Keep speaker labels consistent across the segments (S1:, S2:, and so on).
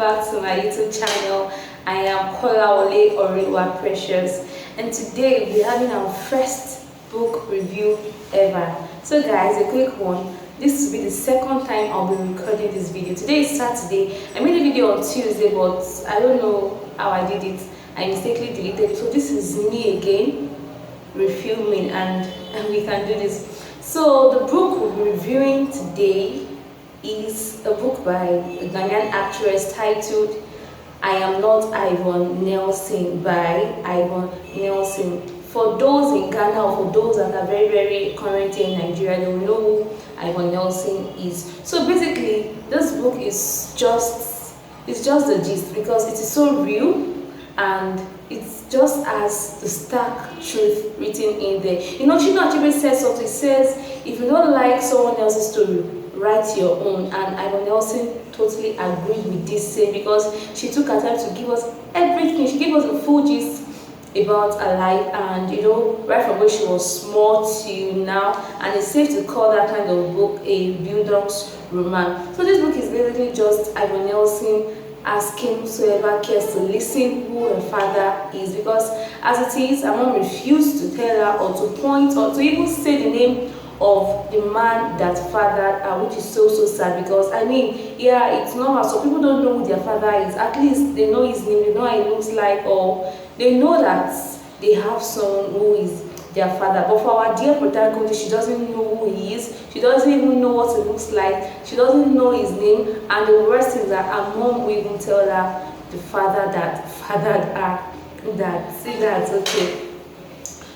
S1: back to my YouTube channel. I am Kolawole Orewa Precious, and today we're having our first book review ever. So guys, a quick one. This will be the second time I'll be recording this video. Today is Saturday. I made a video on Tuesday, but I don't know how I did it. I mistakenly deleted it. So this is me again, refilming, and we can do this. So the book we'll be reviewing today is a book by a Ghanaian actress titled I Am Not Yvonne Nelson by Yvonne Nelson. For those in Ghana or for those that are very current in Nigeria, they will know who Yvonne Nelson is. So basically, this book is just the gist because it is so real and it's just as the stark truth written in there. You know, she not actually says something. It says, if you don't like someone else's story, write your own. And Yvonne Nelson totally agreed with this saying because she took her time to give us everything. She gave us a full gist about her life, and you know, right from when she was small to now. And it's safe to call that kind of book a build-up's romance. So this book is basically just Yvonne Nelson asking whoever cares to listen who her father is, because as it is, her mom refused to tell her or to point or to even say the name of the man that fathered her, which is so sad. Because I mean, yeah, it's normal, so people don't know who their father is. At least they know his name, they know how he looks like, or they know that they have someone who is their father. But for our dear protagonist, she doesn't know who he is. She doesn't even know what he looks like. She doesn't know his name. And the worst is that her mom will even tell her the father that fathered her. That's okay.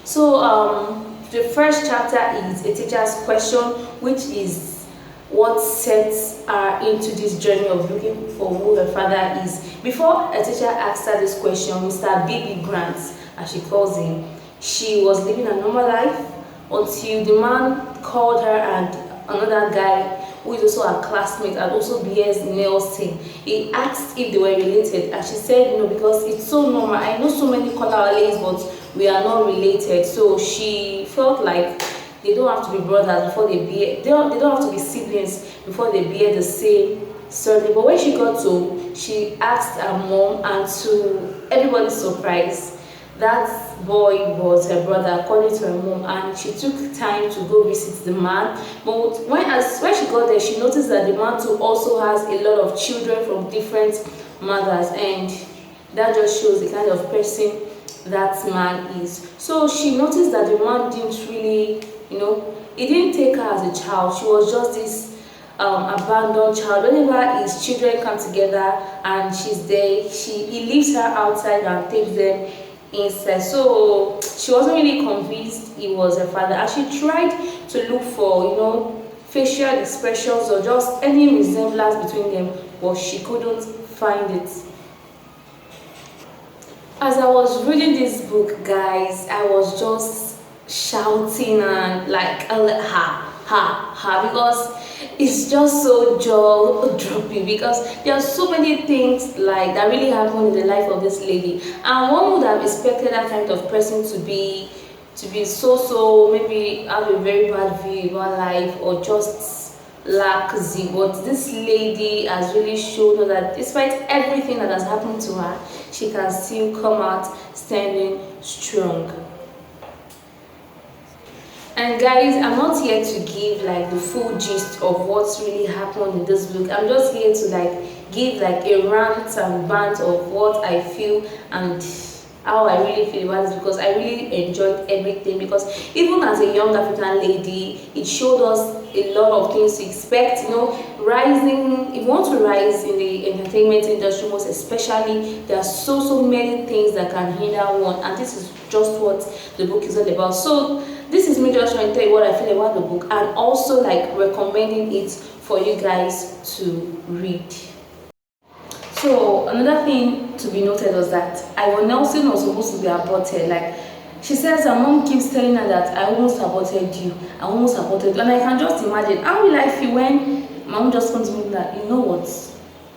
S1: So the first chapter is a teacher's question, which is what sets her into this journey of looking for who her father is. Before a teacher asked her this question, Mr. Baby Grant, as she calls him, she was living a normal life until the man called her and another guy who is also a classmate and also bears Nelson. He asked if they were related, and she said no, because it's so normal. I know so many Kolawales, but we are not related. So she felt like they don't have to be brothers before they bear, they don't have to be siblings before they bear the same surname. But when she got home, she asked her mom, and to everybody's surprise, that boy was her brother, according to her mom. And she took time to go visit the man. But when she got there, she noticed that the man too also has a lot of children from different mothers, and that just shows the kind of person that man is. So she noticed that the man didn't really, you know, he didn't take her as a child. She was just this abandoned child. Whenever his children come together and she's there, he leaves her outside and takes them inside. So she wasn't really convinced he was her father, and she tried to look for, you know, facial expressions or just any resemblance between them, but she couldn't find it. As I was reading this book, guys, I was just shouting and like ha, because it's just so jaw-dropping, because there are so many things like that really happen in the life of this lady, and one would have expected that kind of person to be so maybe have a very bad view about life or just lazy. But this lady has really shown us that despite everything that has happened to her, she can still come out standing strong. And guys, I'm not here to give like the full gist of what's really happened in this book. I'm just here to like give like a rant and bant of what I feel and how I really feel about this, because I really enjoyed everything. Because even as a young African lady, it showed us a lot of things to expect. You know, rising, if you want to rise in the entertainment industry, most especially, there are so many things that can hinder one, and this is just what the book is all about. So this is me just trying to tell you what I feel about the book, and also like recommending it for you guys to read. So another thing to be noted was that Yvonne Nelson was supposed to be aborted. Like, she says her mom keeps telling her that I almost aborted you, and I can just imagine how will I feel when my mom just comes to me that, you know what,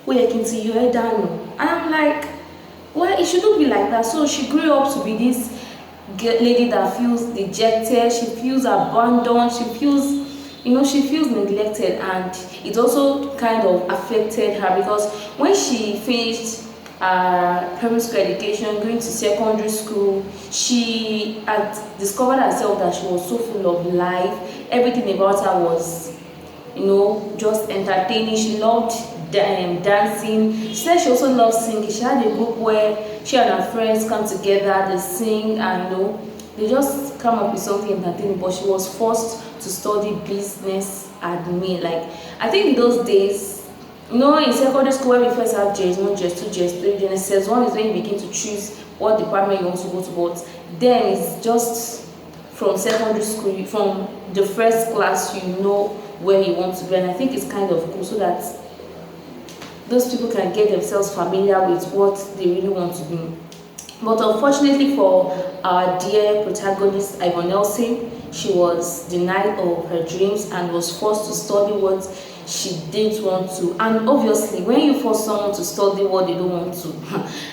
S1: we can see you down, and I'm like, well, it shouldn't be like that. So she grew up to be this lady that feels dejected, she feels abandoned, she feels she feels neglected, and it also kind of affected her because when she finished primary school education, going to secondary school, she had discovered herself that she was so full of life. Everything about her was, just entertaining. She loved dancing. She said she also loved singing. She had a group where she and her friends come together, they sing, and they just come up with something entertaining. But she was forced to study business admin. Like, I think in those days, in secondary school, when we first have JS1, JS2, JS3, then SS1 is when you begin to choose what department you want to go to. But then it's just from secondary school, from the first class, you know where you want to be. And I think it's kind of cool so that those people can get themselves familiar with what they really want to do. But unfortunately for our dear protagonist, Yvonne Nelson, she was denied of her dreams and was forced to study what she didn't want to. And obviously, when you force someone to study what they don't want to,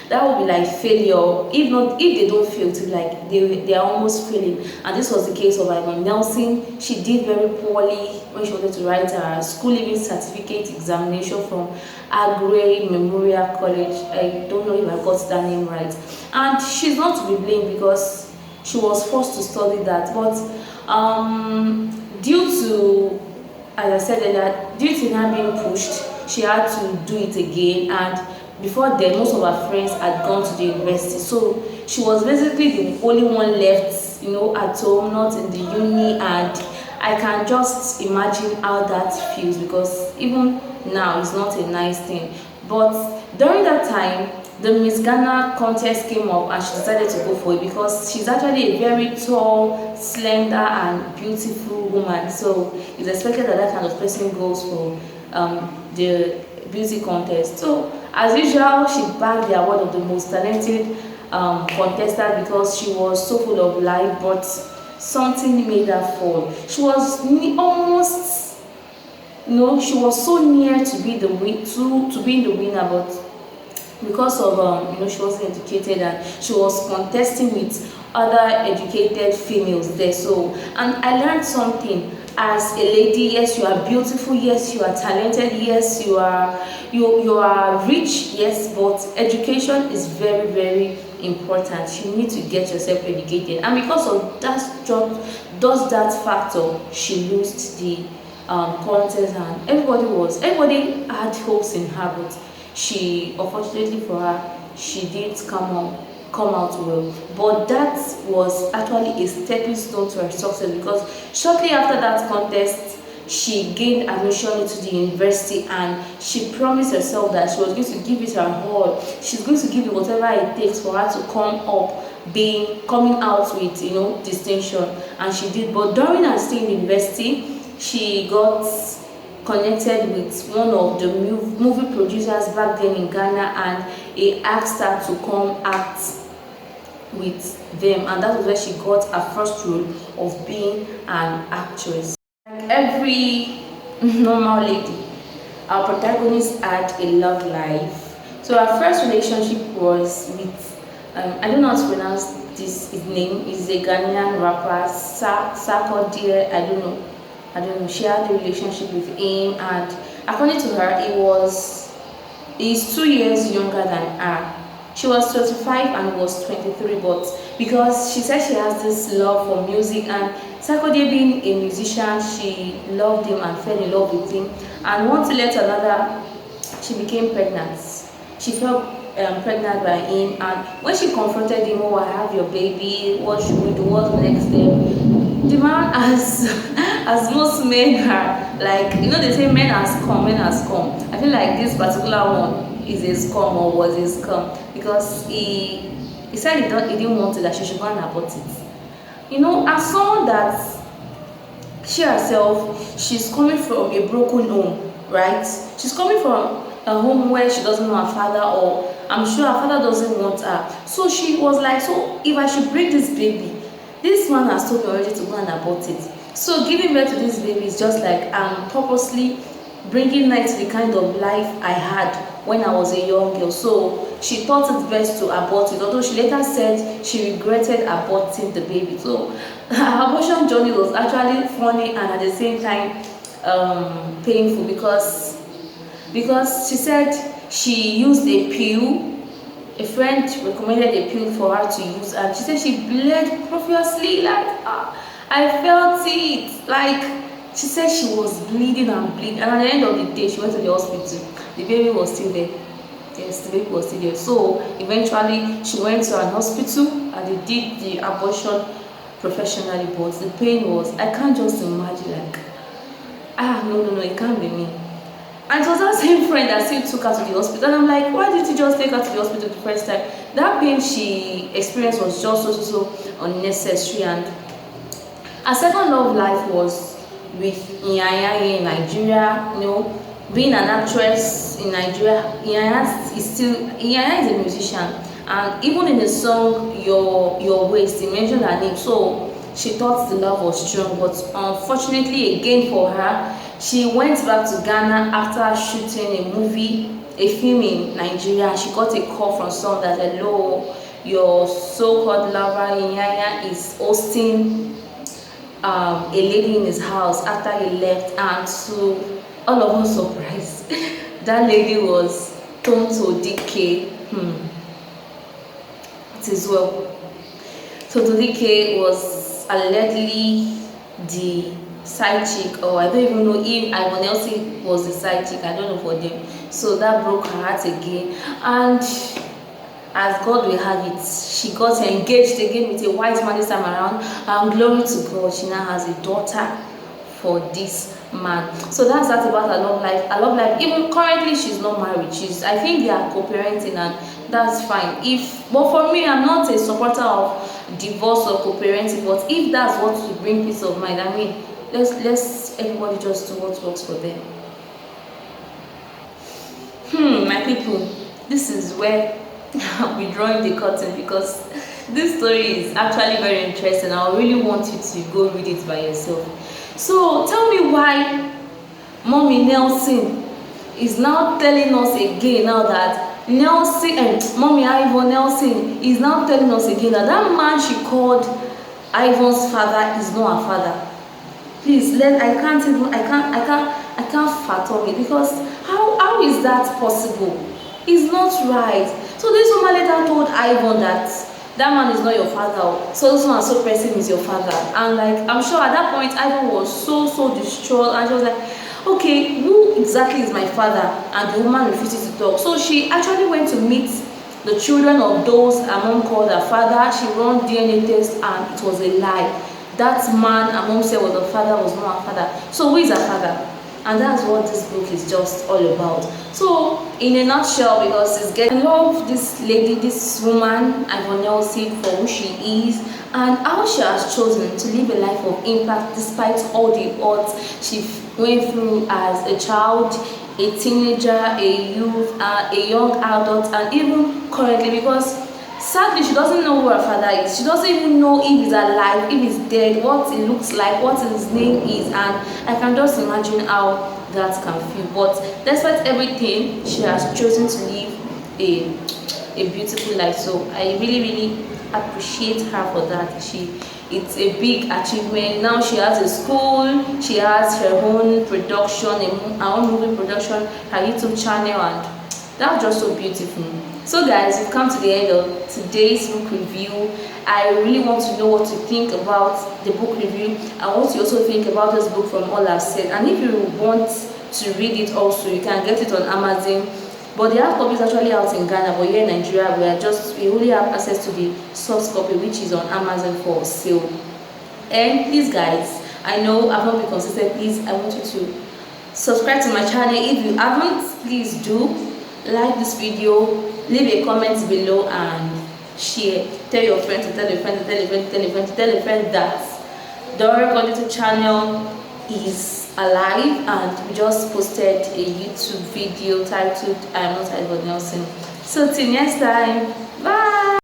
S1: that would be like failure. If they don't fail, to like they are almost failing. And this was the case of Yvonne Nelson. She did very poorly when she wanted to write her school leaving certificate examination from Agre Memorial College. I don't know if I got that name right. And she's not to be blamed because she was forced to study that. But due to, as I said earlier, due to her being pushed, she had to do it again. And before then, most of her friends had gone to the university, so she was basically the only one left, at home, not in the uni. And I can just imagine how that feels, because even now it's not a nice thing. But during that time, the Miss Ghana contest came up and she decided to go for it because she's actually a very tall, slender and beautiful woman. So it's expected that that kind of person goes for the beauty contest. So as usual, she bagged the award of the most talented contestant because she was so full of life, but something made her fall. She was almost, she was so near to be the winner, but because of she wasn't educated and she was contesting with other educated females there. So, and I learned something as a lady. Yes, you are beautiful, yes, you are talented, yes, you are rich, yes, but education is very, very important. You need to get yourself educated, and because of that factor, she lost the contest. And everybody had hopes in her, but she, unfortunately for her, she didn't come out well. But that was actually a stepping stone to her success, because shortly after that contest, she gained admission into the university, and she promised herself that she was going to give it her all. She's going to give it whatever it takes for her to coming out with distinction, and she did. But during her stay in university, she got connected with one of the movie producers back then in Ghana, and he asked her to come act with them, and that was where she got her first role of being an actress. Like every normal lady, our protagonist had a love life. So her first relationship was with I don't know how to pronounce his name. Is a Ghanaian rapper, Sako Dear. I don't know. She had a relationship with him, and according to her, he's 2 years younger than her. She was 25 and he was 23, but because she said she has this love for music, and Sarkodie being a musician, she loved him and fell in love with him. And one thing led to another, she became pregnant. She fell pregnant by him, and when she confronted him, "Oh, I have your baby, what should we do, what's the next step?" The man, as most men are, like, they say men has come. I feel like this particular one is a scum, or was a scum, because he said he didn't want it, that she should go and abort it. As someone that she herself, she's coming from a broken home, right? She's coming from a home where she doesn't know her father, or I'm sure her father doesn't want her. So she was like, so if I should bring this baby, this man has told me already to go and abort it. So giving birth to this baby is just like I'm purposely bringing light to the kind of life I had when I was a young girl, so she thought it best to abort it, although she later said she regretted aborting the baby. So her abortion journey was actually funny and at the same time painful, because she said she used a pill. A friend recommended a pill for her to use, and she said she bled profusely, like I felt it, like she said she was bleeding and bleeding, and at the end of the day she went to the hospital. The baby was still there. Yes, the baby was still there. So eventually she went to an hospital and they did the abortion professionally, but the pain was, I can't just imagine, like no, it can't be me. And it was that same friend that still took her to the hospital. And I'm like, why did you just take her to the hospital the first time? That pain she experienced was just so unnecessary. And her second love life was with Iyanya in Nigeria. Being an actress in Nigeria, Iyanya is a musician. And even in the song Your Waist, he mentioned her name. So she thought the love was strong, but unfortunately again for her, she went back to Ghana after shooting a film in Nigeria. She got a call from someone that, hello, your so-called lover Iyanya is hosting a lady in his house after he left, and to all of us surprised, that lady was Tonto DK. It is well. Tonto DK was allegedly the side chick, or I don't even know if Yvonne Nelson was the side chick, I don't know for them. So that broke her heart again, and as God will have it, she got engaged again with a white man this time around, and glory to God, she now has a daughter for this man. So that's that about her love life. Her love life, even currently she's not married, I think they are co-parenting, and that's fine. But for me, I'm not a supporter of divorce or co-parenting, but if that's what will bring peace of mind, I mean, let's everybody just do what works for them. My people, this is where I'll be drawing the curtain, because this story is actually very interesting. I really want you to go read it by yourself. So tell me why Mommy Nelson is now telling us again now that Nelson and Mommy Yvonne Nelson is now telling us again that that man she called Yvonne's father is not her father. Please, I can't fathom it, because how is that possible? It's not right. So this woman later told Yvonne that man is not your father, so this one and so person is your father. And like, I'm sure at that point Yvonne was so distraught, and she was like, okay, who exactly is my father? And the woman refuses to talk. So she actually went to meet the children of those her mom called her father. She ran DNA test, and it was a lie. That man her mom said was the father was not her father. So who is her father? And that's what this book is just all about. So in a nutshell, because I love this lady, this woman Yvonne Nelson, for who she is and how she has chosen to live a life of impact despite all the odds she went through as a child, a teenager, a youth, a young adult, and even currently, because sadly she doesn't know who her father is. She doesn't even know if he's alive, if he's dead, what he looks like, what his name is, and I can just imagine how that can feel. But despite everything, she has chosen to live a beautiful life. So I really appreciate her for that. It's a big achievement. Now she has a school, she has her own production, her own movie production, her YouTube channel, and that's just so beautiful. So guys, we've come to the end of today's book review. I really want to know what you think about the book review. I want you also think about this book from all I've said. And if you want to read it also, you can get it on Amazon. But the hard copy is actually out in Ghana, but here in Nigeria, we only have access to the soft copy, which is on Amazon for sale. And please guys, I know I've not been consistent. Please, I want you to subscribe to my channel. If you haven't, please do. Like this video, leave a comment below, and share. Tell your friend to tell a friend to tell a friend to tell a friend to tell a friend that the Oracle YouTube channel is alive, and we just posted a YouTube video titled I Am Not Yvonne Nelson. So till next time.